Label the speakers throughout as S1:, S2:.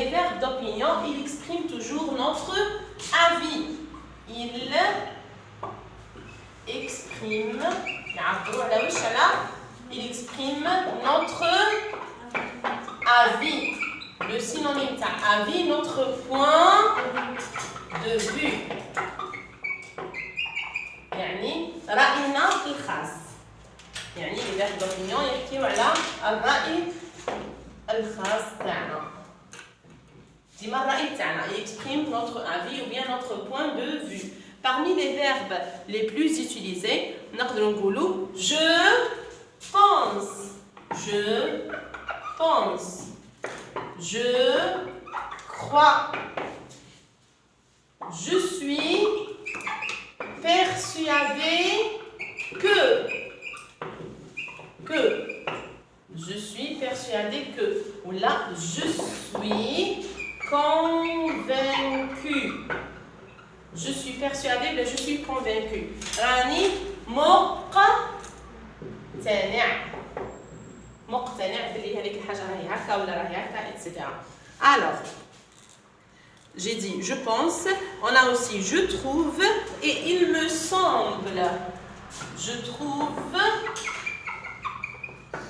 S1: les verbes d'opinion, ils expriment toujours notre avis. Ils expriment, il exprime notre avis. Le synonyme avis, notre point de vue. يعني رأينا الخاص. يعني les verbes d'opinion يحكيوا على الرأي الخاص تاعنا. ديما الرأي تاعنا exprime notre avis ou bien notre point de vue. Parmi les verbes les plus utilisés, نقدروا نقولوا je pense, je pense, je crois, je suis persuadé que, je suis persuadé que, ou là, je suis convaincu. Je suis persuadé, mais je suis convaincu. راني مقتنع باللي هذيك الحاجة راهي هكا ولا راهي هكا etc. Alors, j'ai dit je pense, on a aussi je trouve et il me semble. Je trouve,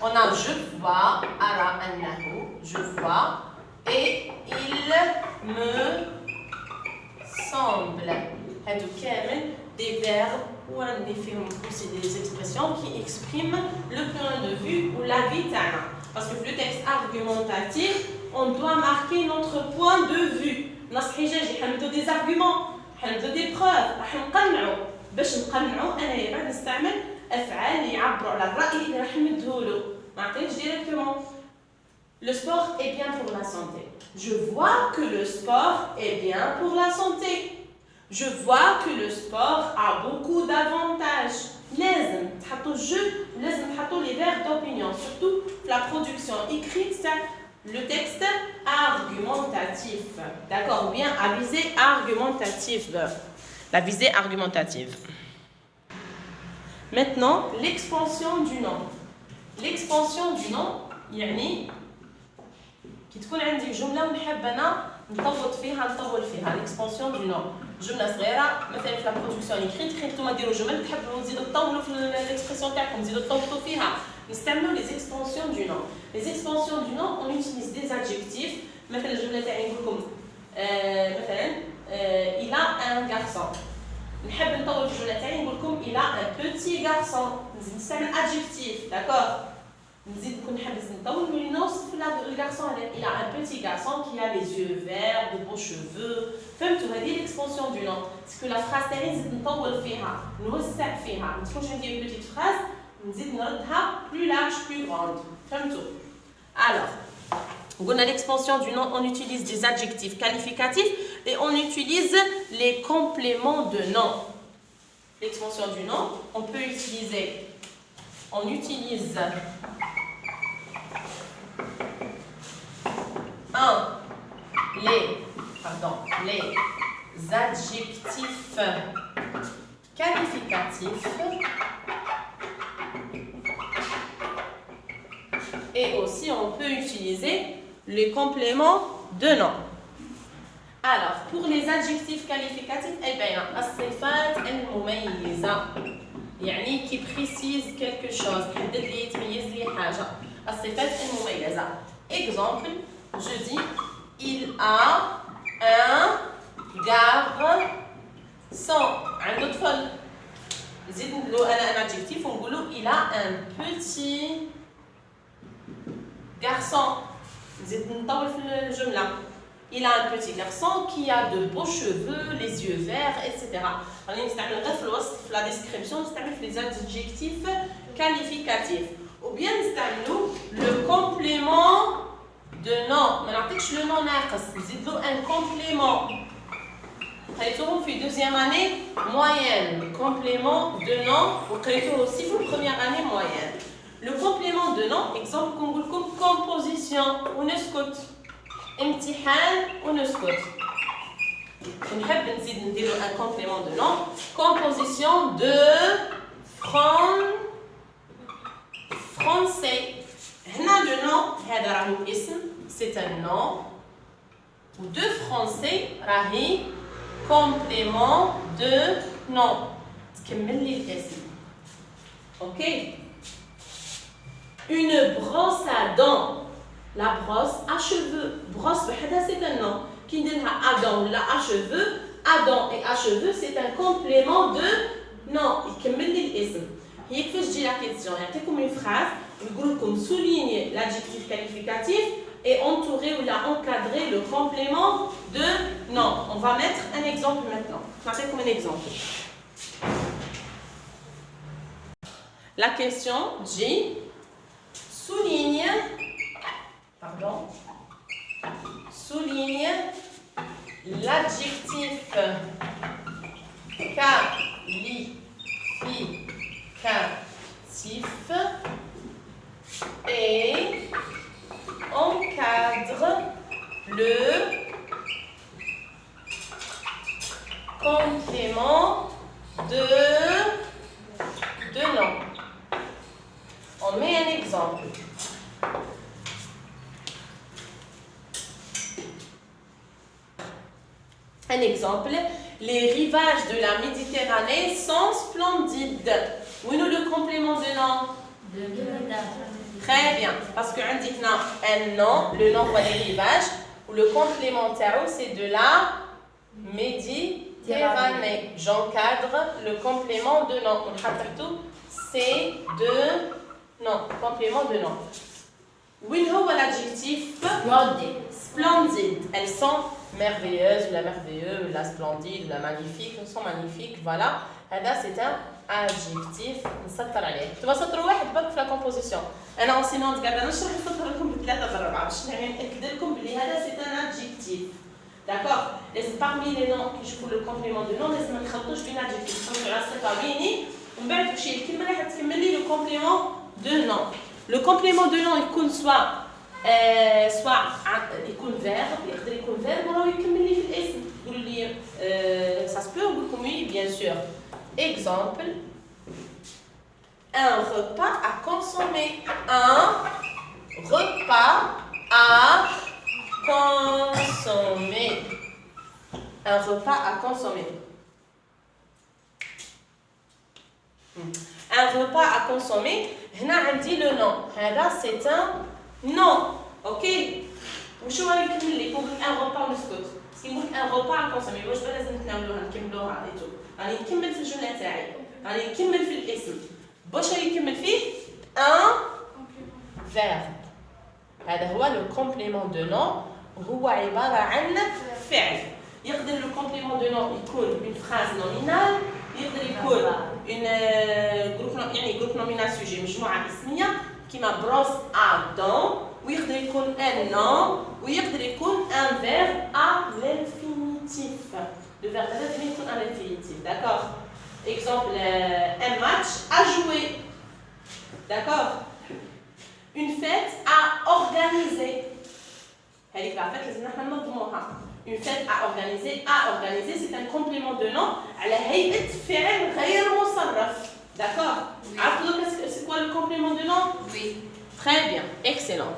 S1: on a je vois, ara annahu, je vois, et il me semble. هادو كامل des verbes ou aussi des expressions qui expriment le point de vue ou l'avis تاعنا. Parce que le texte argumentatif, on doit marquer notre point de vue. نص حجاجي حنبدو des arguments, حنبدو des preuves, راح نقنعوا. باش نقنعوا أنا بعد نستعمل أفعال يعبروا على الرأي اللي راح ندهولو. ما نعطيكش directement. Le sport est bien pour la santé. Je vois que le sport est bien pour la santé. Je vois que le sport a beaucoup d'avantages. لازم تحطوا je, لازم تحطوا les verbes d'opinion, surtout la production écrite, le texte argumentatif. D'accord, ou bien à visée argumentative. La visée argumentative. Maintenant, l'expansion du nom. L'expansion du nom, يعني كي تكون عندي جملة ونحب أنا نطول فيها l'expansion du nom. جملة صغيرة مثلا في لا برودكسيون إيكريت كي نتوما ديروا جمل تحبوا تزيدوا تطولوا في l'expression تاعكم تزيدوا تطولوا فيها. نستعملوا les expansions du nom. Les expansions du nom, on utilise des adjectifs. مثلا الجملة تاعي نقول لكم مثلا il a un garçon. نحب نطول في الجملة تاعي نقول لكم il a un petit garçon. نزيد نستعمل adjectif, d'accord. نزيد نكون نحب نطول نوصف le garçon هذا. Il a un petit garçon qui a les yeux verts, de beaux cheveux. فهمتوا هذه l'expansion du nom. C'est que la phrase تاعي نزيد نطول فيها, نوسع فيها. ما تكونش عندي une petite phrase نزيد نردها plus large, plus grande. فهمتوا. Alors, on a l'expansion du nom, on utilise des adjectifs qualificatifs et on utilise les compléments de nom. L'expansion du nom, on peut utiliser, on utilise les adjectifs qualificatifs et aussi on peut utiliser les compléments de nom. Alors, pour les adjectifs qualificatifs, الصفات المميزة يعني qui précise quelque chose, يحدد لي يتميز لي حاجة. الصفات المميزة. Exemple, je dis il a un garçon. عنده طفل. نزيد نديرو أنا un adjectif ونقولو il a un petit garçon. نزيد نطول في الجملة. Il a un petit garçon qui a de beaux cheveux, les yeux verts, etc. غادي نستعمل غير في الوصف في la description نستعمل في les adjectifs qualificatifs. Ou bien نستعملوا le complément de nom. ما نعطيكش le nom ناقص نزيد له un complément. قريتوهم في deuxième année moyenne. Complément de nom وقريتوه aussi في première année moyenne. Le complément de nom, exemple كنقول لكم composition ونسكت. امتحان ونسكت. نحب نزيد نديرو un complément de nom. Composition de français. هنا le nom هذا راهو اسم, c'est un nom. de français راهي complément de nom. تكمل لي الاسم. OK. Une brosse à dents. La brosse à cheveux. Brosse بحدها c'est un nom. كي ندير لها à dents ولا à cheveux. À dents et à cheveux c'est un complément de nom. يكمل لي الاسم. هي كيفاش تجي لا كيسيون؟ يعطيكم une phrase يقول لكم souligner l'adjectif qualificatif et entourer ou encadrer le complément de nom. On va mettre un exemple maintenant. Je vais comme un exemple. La question dit souligne l'adjectif qualificatif et encadre le complément de nom. On met un exemple. Un exemple, les rivages de la Méditerranée sont splendides. Où est le complément de nom? Très bien, parce que on dit un nom, le nom ou les rivages, ou le complémentaire, c'est de la Méditerranée. J'encadre le complément de nom. C'est de nom, complément de nom. Où est l'adjectif? Splendide. Elles sont merveilleuses, la merveilleuse, la splendide, la magnifique, elles sont magnifiques, voilà. Là, c'est un adjectif. نسطر عليه. تبغى سطر واحد برك في la composition. أنا أنسينونت قاعدة نشرح نسطر لكم بثلاثة بربعة باش نأكد لكم بلي هذا c'est un adjectif. D'accord. Parmi les noms qui jouent le complément de nom, لازم ما نخلطوش بين adjectif. نخلطوا على الصفة بيني ومن بعد باش الكلمة اللي حتكمل لي le complément de nom. Le complément de nom يكون soit يكون verbe يقدر يكون verbe ولا يكمل لي في الاسم. تقولوا لي ça se peut نقول لكم oui bien sûr. Exemple, un repas à consommer. Un repas à consommer. Un repas à consommer. Un repas à consommer. هنا عندي le nom. هذا c'est un nom. OK. وشو غادي نكمل لكم un repas ونسكت. يقول un repas à consommer. واش لازم نتناولوها نكملوها ايتو. راني نكمل في الجمله تاعي راني نكمل في الاسم باش راني نكمل فيه ان verbe. هذا هو لو كومبليمون دو نون هو عباره عن فعل. يقدر لو كومبليمون دو نون يكون اون فراز نومينال يقدر يكون اون جروب يعني جروب نومينال سوجي مجموعه اسميه كيما بروس ا دون ويقدر يكون ان نون ويقدر يكون ان verbe à l'infinitif. Le verbe là devient un infinitif, d'accord? Exemple, un match à jouer, d'accord? Une fête à organiser. Une fête à organiser, c'est un complément de nom على هيئة فعل غير مصرف, d'accord? C'est quoi le complément de nom?
S2: Oui.
S1: Très bien, excellent.